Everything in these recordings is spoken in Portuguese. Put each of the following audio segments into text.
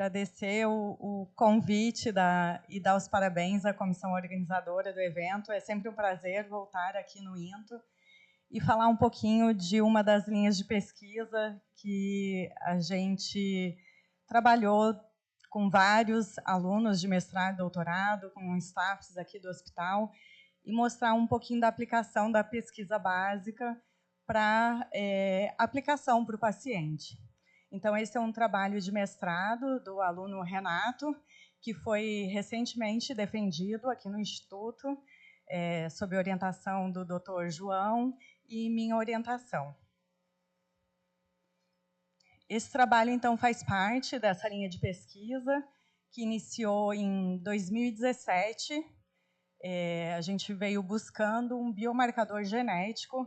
agradecer o convite e dar os parabéns à comissão organizadora do evento. É sempre um prazer voltar aqui no INTO e falar um pouquinho de uma das linhas de pesquisa que a gente trabalhou com vários alunos de mestrado e doutorado, com staffs aqui do hospital, e mostrar um pouquinho da aplicação da pesquisa básica para aplicação para o paciente. Então, esse é um trabalho de mestrado do aluno Renato, que foi recentemente defendido aqui no Instituto, sob orientação do Dr. João e minha orientação. Esse trabalho, então, faz parte dessa linha de pesquisa, que iniciou em 2017. A gente veio buscando um biomarcador genético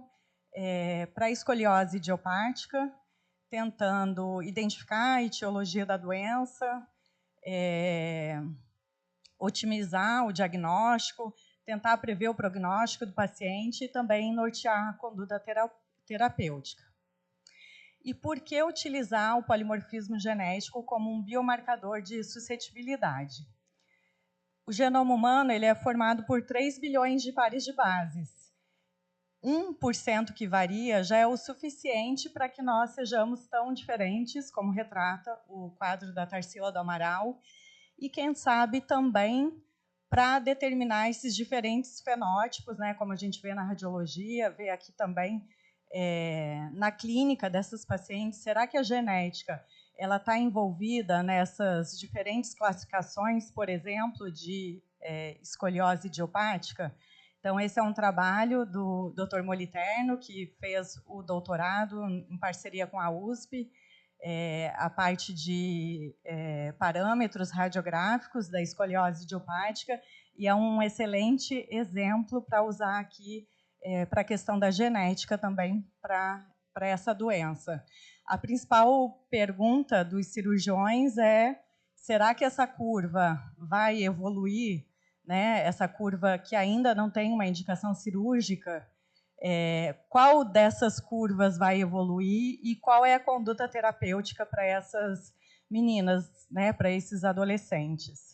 para a escoliose idiopática, tentando identificar a etiologia da doença, otimizar o diagnóstico, tentar prever o prognóstico do paciente e também nortear a conduta terapêutica. E por que utilizar o polimorfismo genético como um biomarcador de suscetibilidade? O genoma humano ele é formado por 3 bilhões de pares de bases. 1% que varia já é o suficiente para que nós sejamos tão diferentes, como retrata o quadro da Tarsila do Amaral, e, quem sabe, também para determinar esses diferentes fenótipos, né, como a gente vê na radiologia, vê aqui também na clínica dessas pacientes. Será que a genética ela está envolvida nessas diferentes classificações, por exemplo, de escoliose idiopática? Então, esse é um trabalho do Dr. Moliterno, que fez o doutorado em parceria com a USP, a parte de parâmetros radiográficos da escoliose idiopática, e é um excelente exemplo para usar aqui para a questão da genética também para essa doença. A principal pergunta dos cirurgiões é: será que essa curva vai evoluir? Né, essa curva que ainda não tem uma indicação cirúrgica, qual dessas curvas vai evoluir e qual é a conduta terapêutica para essas meninas, né, para esses adolescentes?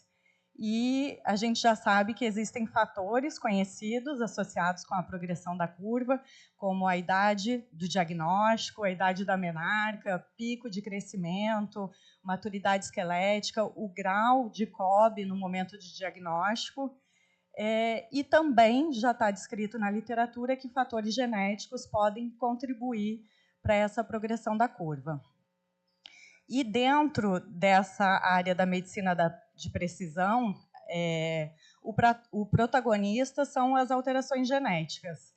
E a gente já sabe que existem fatores conhecidos associados com a progressão da curva, como a idade do diagnóstico, a idade da menarca, pico de crescimento, maturidade esquelética, o grau de COB no momento de diagnóstico. E também já está descrito na literatura que fatores genéticos podem contribuir para essa progressão da curva. E dentro dessa área da medicina de precisão, o protagonista são as alterações genéticas,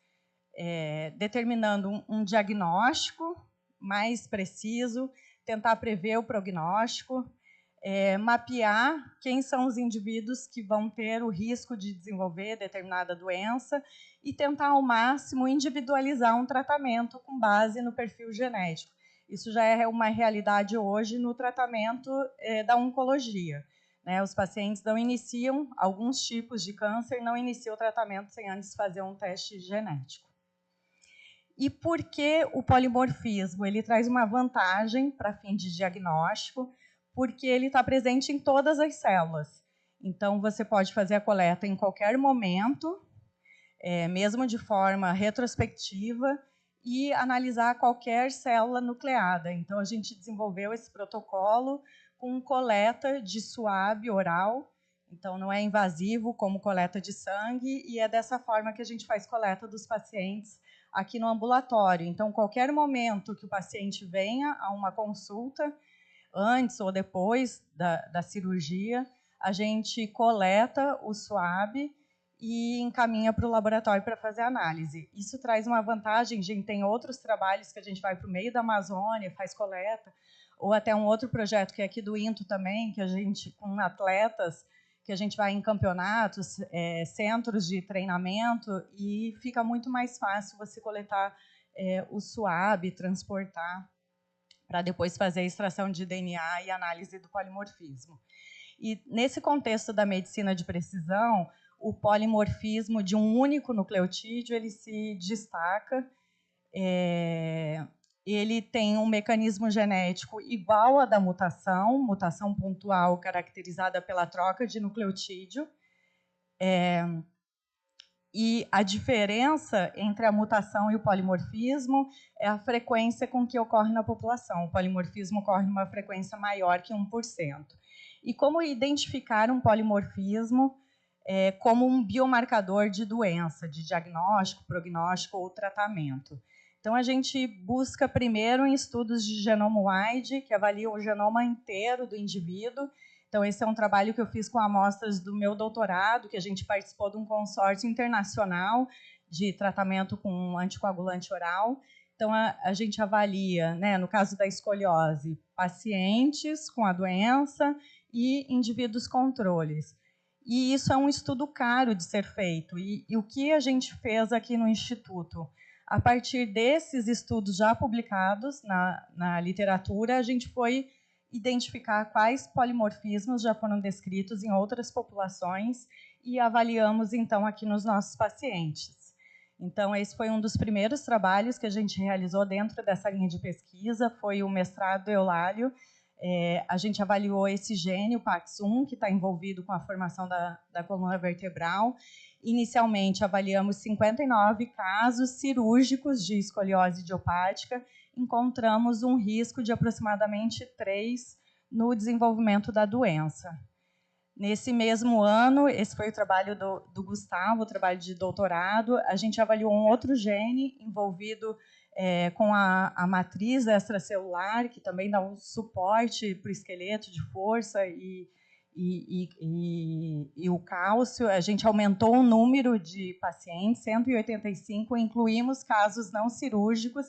determinando um diagnóstico mais preciso, tentar prever o prognóstico, mapear quem são os indivíduos que vão ter o risco de desenvolver determinada doença e tentar ao máximo individualizar um tratamento com base no perfil genético. Isso já é uma realidade hoje no tratamento da oncologia. Né? Os pacientes não iniciam, alguns tipos de câncer não iniciam o tratamento sem antes fazer um teste genético. E por que o polimorfismo? Ele traz uma vantagem para fim de diagnóstico, porque ele está presente em todas as células. Então, você pode fazer a coleta em qualquer momento, mesmo de forma retrospectiva, e analisar qualquer célula nucleada. Então, a gente desenvolveu esse protocolo com coleta de suave oral, então não é invasivo como coleta de sangue, e é dessa forma que a gente faz coleta dos pacientes aqui no ambulatório. Então, qualquer momento que o paciente venha a uma consulta, antes ou depois da cirurgia, a gente coleta o SWAB e encaminha para o laboratório para fazer análise. Isso traz uma vantagem. A gente tem outros trabalhos que a gente vai para o meio da Amazônia, faz coleta, ou até um outro projeto que é aqui do INTO também, que a gente, com atletas, que a gente vai em campeonatos, centros de treinamento, e fica muito mais fácil você coletar o SWAB, transportar, para depois fazer a extração de DNA e análise do polimorfismo. E nesse contexto da medicina de precisão, o polimorfismo de um único nucleotídeo ele se destaca ele tem um mecanismo genético igual à da mutação pontual caracterizada pela troca de nucleotídeo. E a diferença entre a mutação e o polimorfismo é a frequência com que ocorre na população. O polimorfismo ocorre numa frequência maior que 1%. E como identificar um polimorfismo como um biomarcador de doença, de diagnóstico, prognóstico ou tratamento? Então, a gente busca primeiro em estudos de genoma-wide, que avaliam o genoma inteiro do indivíduo. Então, esse é um trabalho que eu fiz com amostras do meu doutorado, que a gente participou de um consórcio internacional de tratamento com anticoagulante oral. Então, a gente avalia, né, no caso da escoliose, pacientes com a doença e indivíduos controles. E isso é um estudo caro de ser feito. E o que a gente fez aqui no Instituto? A partir desses estudos já publicados na literatura, a gente foi identificar quais polimorfismos já foram descritos em outras populações e avaliamos, então, aqui nos nossos pacientes. Então, esse foi um dos primeiros trabalhos que a gente realizou dentro dessa linha de pesquisa, foi o mestrado do Eulálio. A gente avaliou esse gene, o PAX1, que está envolvido com a formação da coluna vertebral. Inicialmente, avaliamos 59 casos cirúrgicos de escoliose idiopática. Encontramos um risco de aproximadamente 3 no desenvolvimento da doença. Nesse mesmo ano, esse foi o trabalho do Gustavo, o trabalho de doutorado, a gente avaliou um outro gene envolvido com a matriz extracelular, que também dá um suporte para o esqueleto de força e o cálcio. A gente aumentou o número de pacientes, 185, incluímos casos não cirúrgicos,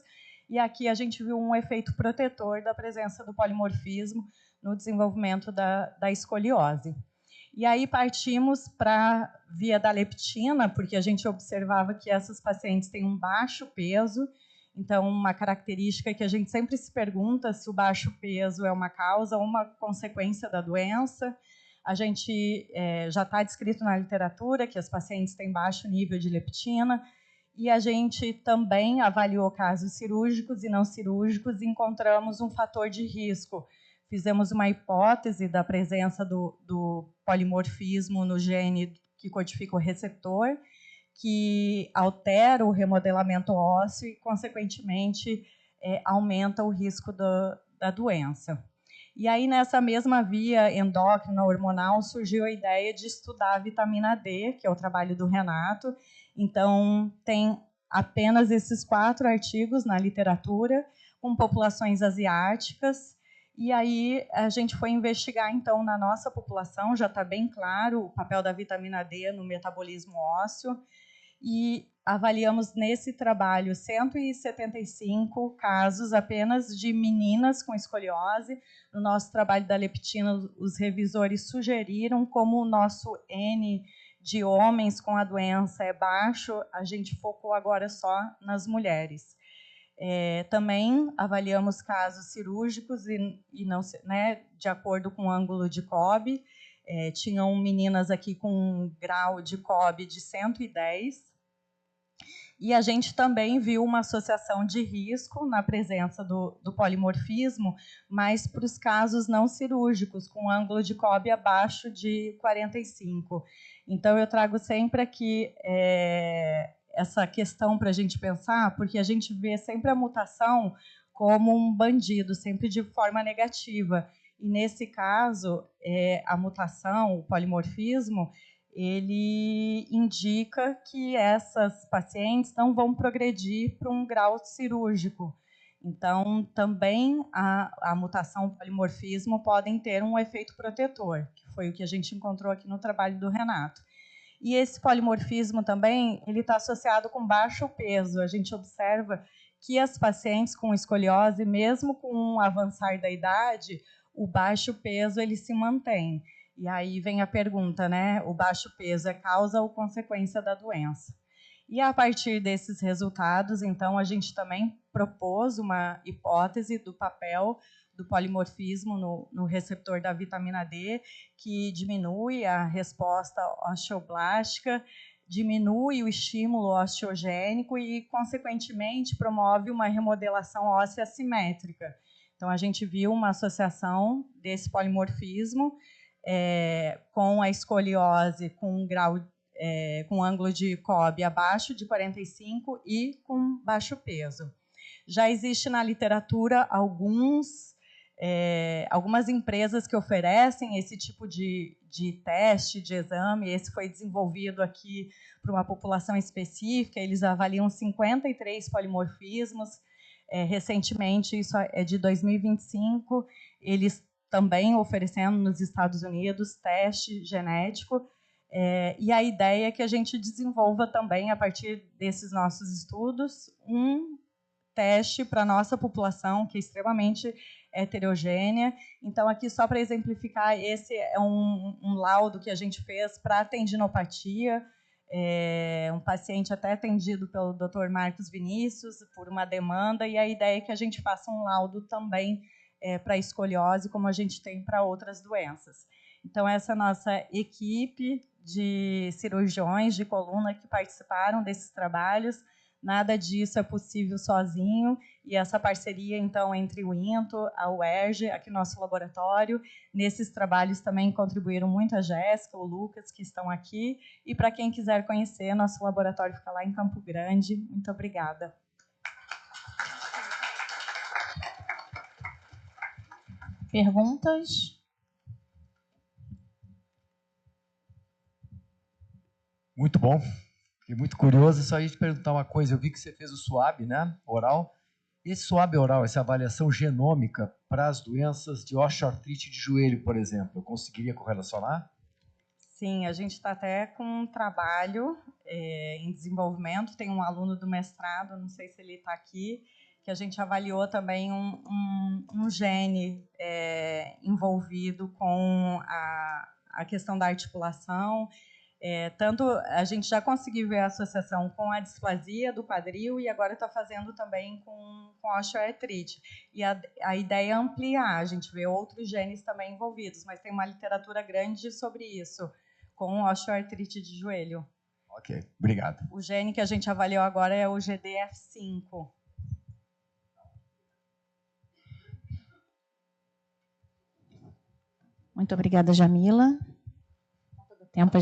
e aqui a gente viu um efeito protetor da presença do polimorfismo no desenvolvimento da escoliose. E aí partimos para a via da leptina, porque a gente observava que essas pacientes têm um baixo peso. Então, uma característica que a gente sempre se pergunta se o baixo peso é uma causa ou uma consequência da doença. A gente já está descrito na literatura que as pacientes têm baixo nível de leptina, e a gente também avaliou casos cirúrgicos e não cirúrgicos e encontramos um fator de risco. Fizemos uma hipótese da presença do polimorfismo no gene que codifica o receptor, que altera o remodelamento ósseo e, consequentemente, aumenta o risco da doença. E aí, nessa mesma via endócrina hormonal, surgiu a ideia de estudar a vitamina D, que é o trabalho do Renato. Então, tem apenas esses 4 artigos na literatura, com populações asiáticas. E aí, a gente foi investigar, então, na nossa população, já está bem claro o papel da vitamina D no metabolismo ósseo, e avaliamos nesse trabalho 175 casos apenas de meninas com escoliose. No nosso trabalho da leptina, os revisores sugeriram, como o nosso N de homens com a doença é baixo, a gente focou agora só nas mulheres. Também avaliamos casos cirúrgicos e não, né, de acordo com o ângulo de Cobb. Tinham meninas aqui com um grau de Cobb de 110. E a gente também viu uma associação de risco na presença do polimorfismo, mas para os casos não cirúrgicos, com ângulo de Cobb abaixo de 45. Então, eu trago sempre aqui essa questão para a gente pensar, porque a gente vê sempre a mutação como um bandido, sempre de forma negativa. E, nesse caso, a mutação, o polimorfismo, ele indica que essas pacientes não vão progredir para um grau cirúrgico. Então, também a mutação, o polimorfismo podem ter um efeito protetor, que foi o que a gente encontrou aqui no trabalho do Renato. E esse polimorfismo também ele está associado com baixo peso. A gente observa que as pacientes com escoliose, mesmo com o avançar da idade, o baixo peso ele se mantém. E aí vem a pergunta, né? O baixo peso é causa ou consequência da doença? E a partir desses resultados, então, a gente também propôs uma hipótese do papel do polimorfismo no receptor da vitamina D, que diminui a resposta osteoblástica diminui o estímulo osteogênico e, consequentemente, promove uma remodelação óssea assimétrica. Então, a gente viu uma associação desse polimorfismo com a escoliose com um grau, com ângulo de Cobb abaixo de 45 e com baixo peso. Já existe na literatura algumas empresas que oferecem esse tipo de teste, de exame. Esse foi desenvolvido aqui para uma população específica. Eles avaliam 53 polimorfismos. Recentemente, isso é de 2025, eles também oferecendo nos Estados Unidos teste genético. E a ideia é que a gente desenvolva também, a partir desses nossos estudos, um teste para a nossa população, que é extremamente heterogênea. Então, aqui, só para exemplificar, esse é um laudo que a gente fez para a tendinopatia, um paciente até atendido pelo Dr. Marcos Vinícius, por uma demanda, e a ideia é que a gente faça um laudo também para escoliose, como a gente tem para outras doenças. Então, essa é a nossa equipe de cirurgiões de coluna que participaram desses trabalhos. Nada disso é possível sozinho, e essa parceria, então, entre o INTO, a UERJ, aqui no nosso laboratório, nesses trabalhos também contribuíram muito a Jéssica, o Lucas, que estão aqui, e para quem quiser conhecer, nosso laboratório fica lá em Campo Grande. Muito obrigada. Perguntas? Muito bom. Fiquei muito curioso. Só ia te perguntar uma coisa. Eu vi que você fez o SWAB, né? Oral. Esse SWAB oral, essa avaliação genômica para as doenças de osteoartrite de joelho, por exemplo, eu conseguiria correlacionar? Sim, a gente está até com um trabalho em desenvolvimento. Tem um aluno do mestrado, não sei se ele está aqui, que a gente avaliou também um gene envolvido com a questão da articulação. Tanto a gente já conseguiu ver a associação com a displasia do quadril e agora está fazendo também com a osteoartrite. E a ideia é ampliar, a gente vê outros genes também envolvidos, mas tem uma literatura grande sobre isso, com osteoartrite de joelho. Ok, obrigado. O gene que a gente avaliou agora é o GDF5. Muito obrigada, Jamila. Tempo